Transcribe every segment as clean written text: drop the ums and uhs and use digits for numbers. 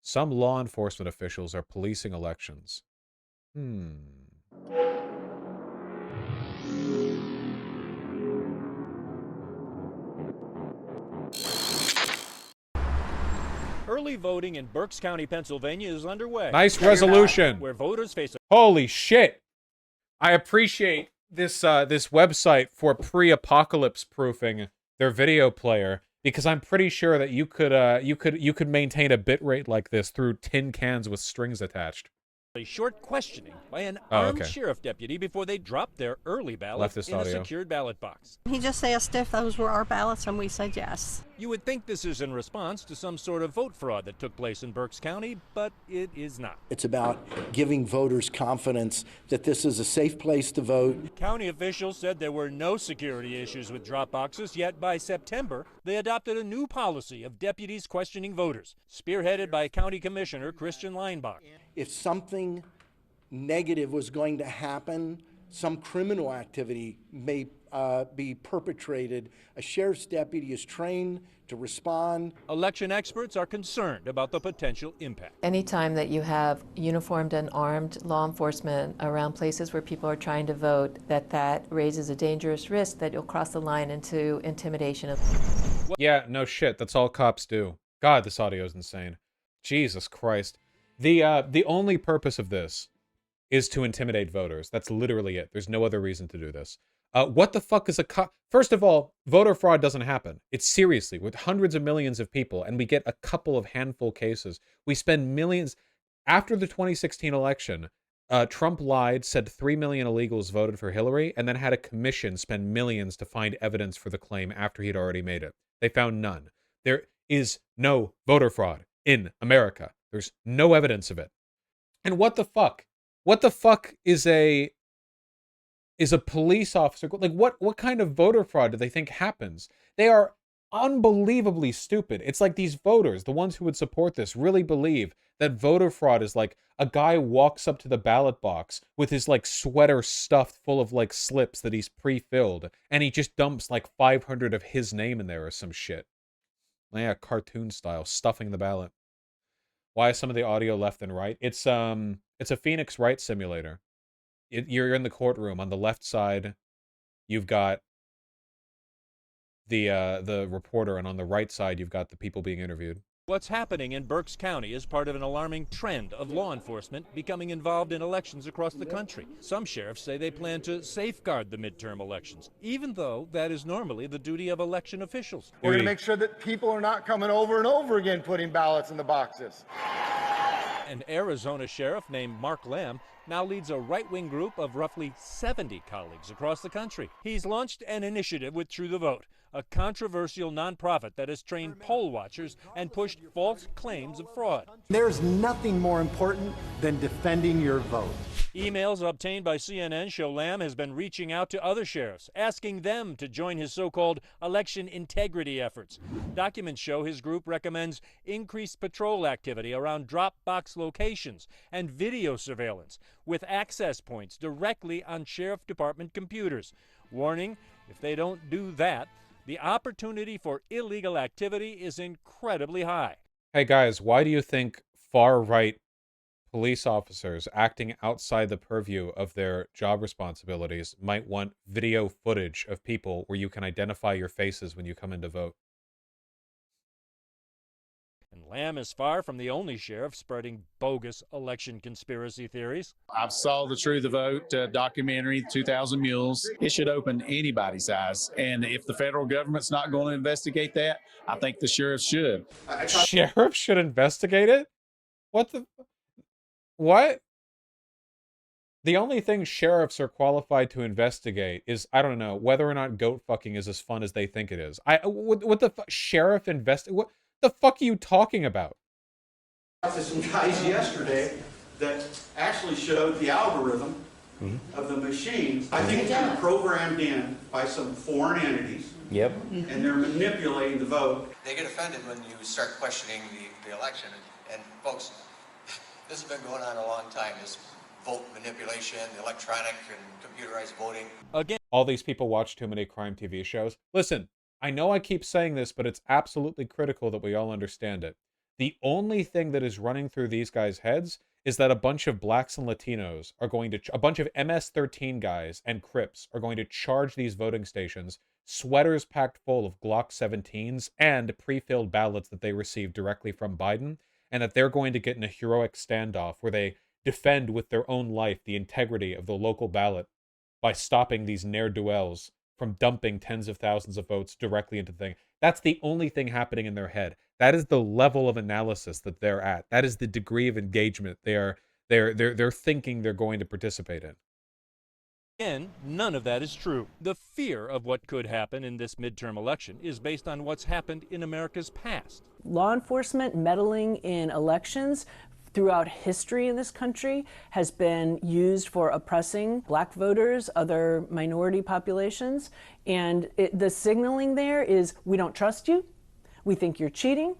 Some law enforcement officials are policing elections. Early voting in Berks County, Pennsylvania is underway. Nice resolution. Where voters face a... Holy shit. I appreciate this this website for pre-apocalypse proofing their video player, because I'm pretty sure that you could maintain a bitrate like this through tin cans with strings attached. A short questioning by an Oh, armed okay. sheriff deputy before they dropped their early ballot Leftist in a audio. secured ballot box. He just asked if those were our ballots, and we said yes. You would think this is in response to some sort of vote fraud that took place in Berks County, but it is not. It's about giving voters confidence that this is a safe place to vote. County officials said there were no security issues with drop boxes, yet by September, they adopted a new policy of deputies questioning voters, spearheaded by County Commissioner Christian Leinbach. If something negative was going to happen, some criminal activity may be perpetrated, a sheriff's deputy is trained to respond. Election experts are concerned about the potential impact. Anytime that you have uniformed and armed law enforcement around places where people are trying to vote, that raises a dangerous risk that you'll cross the line into intimidation. Yeah, no shit. That's all cops do. God, this audio is insane. Jesus Christ. The only purpose of this is to intimidate voters. That's literally it. There's no other reason to do this. What the fuck is a cop? First of all, voter fraud doesn't happen. It's seriously, with hundreds of millions of people, and we get a couple of handful cases. We spend millions. After the 2016 election, Trump lied, said 3 million illegals voted for Hillary, and then had a commission spend millions to find evidence for the claim after he'd already made it. They found none. There is no voter fraud in America. There's no evidence of it. And what the fuck? What the fuck is a police officer, like what kind of voter fraud do they think happens? They are unbelievably stupid. It's like these voters, the ones who would support this, really believe that voter fraud is like a guy walks up to the ballot box with his like sweater stuffed full of like slips that he's pre-filled, and he just dumps like 500 of his name in there or some shit. Yeah, cartoon style, stuffing the ballot. Why is some of the audio left and right? It's a Phoenix Wright simulator. You're in the courtroom. On the left side, you've got the reporter, and on the right side, you've got the people being interviewed. What's happening in Berks County is part of an alarming trend of law enforcement becoming involved in elections across the country. Some sheriffs say they plan to safeguard the midterm elections, even though that is normally the duty of election officials. We're going to make sure that people are not coming over and over again putting ballots in the boxes. An Arizona sheriff named Mark Lamb now leads a right-wing group of roughly 70 colleagues across the country. He's launched an initiative with True the Vote, a controversial nonprofit that has trained poll watchers and pushed false claims of fraud. There's nothing more important than defending your vote. Emails obtained by CNN show Lamb has been reaching out to other sheriffs, asking them to join his so-called election integrity efforts. Documents show his group recommends increased patrol activity around drop box locations and video surveillance with access points directly on sheriff department computers. Warning, if they don't do that, the opportunity for illegal activity is incredibly high. Hey guys, why do you think far-right police officers acting outside the purview of their job responsibilities might want video footage of people where you can identify your faces when you come in to vote? And Lamb is far from the only sheriff spreading bogus election conspiracy theories. I saw the True the Vote documentary, 2,000 Mules. It should open anybody's eyes. And if the federal government's not going to investigate that, I think the sheriffs should. Sheriff should investigate it? What? The only thing sheriffs are qualified to investigate is, I don't know, whether or not goat fucking is as fun as they think it is. What the fuck? Sheriff what the fuck are you talking about? Some guys yesterday that actually showed the algorithm of the machine. I think it's been programmed in by some foreign entities. Yep. And they're manipulating the vote. They get offended when you start questioning the election. And folks, this has been going on a long time, this vote manipulation, electronic and computerized voting. Again, all these people watch too many crime TV shows. Listen, I know I keep saying this, but it's absolutely critical that we all understand it. The only thing that is running through these guys' heads is that a bunch of blacks and Latinos are going to, a bunch of MS-13 guys and Crips are going to charge these voting stations, sweaters packed full of Glock 17s and pre-filled ballots that they received directly from Biden, and that they're going to get in a heroic standoff where they defend with their own life the integrity of the local ballot by stopping these ne'er-do-wells from dumping tens of thousands of votes directly into the thing. That's the only thing happening in their head. That is the level of analysis that they're at. That is the degree of engagement they're thinking they're going to participate in. Again, none of that is true. The fear of what could happen in this midterm election is based on what's happened in America's past. Law enforcement meddling in elections throughout history in this country has been used for oppressing black voters, other minority populations, and the signaling there is, we don't trust you, we think you're cheating.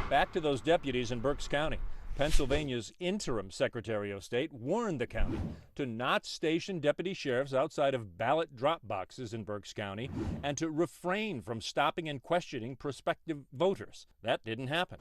Back to those deputies in Berks County. Pennsylvania's interim Secretary of State warned the county to not station deputy sheriffs outside of ballot drop boxes in Berks County and to refrain from stopping and questioning prospective voters. That didn't happen.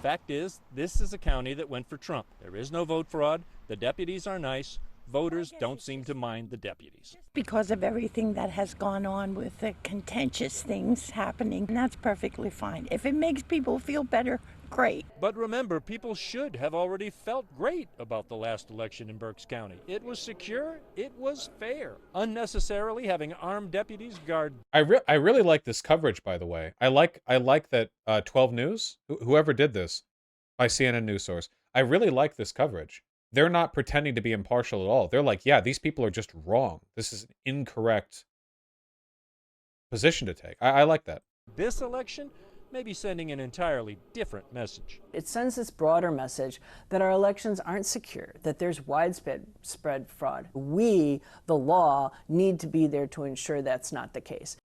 Fact is, this is a county that went for Trump. There is no vote fraud. The deputies are nice. Voters don't seem to mind the deputies. Because of everything that has gone on with the contentious things happening, and that's perfectly fine. If it makes people feel better, great. But remember, people should have already felt great about the last election in Berks County. It was secure. It was fair. Unnecessarily having armed deputies guard. I really like this coverage, by the way. I like that 12 News, whoever did this, by CNN News Source. I really like this coverage. They're not pretending to be impartial at all. They're like, yeah, these people are just wrong. This is an incorrect position to take. I like that. This election may be sending an entirely different message. It sends this broader message that our elections aren't secure, that there's widespread fraud. We, the law, need to be there to ensure that's not the case.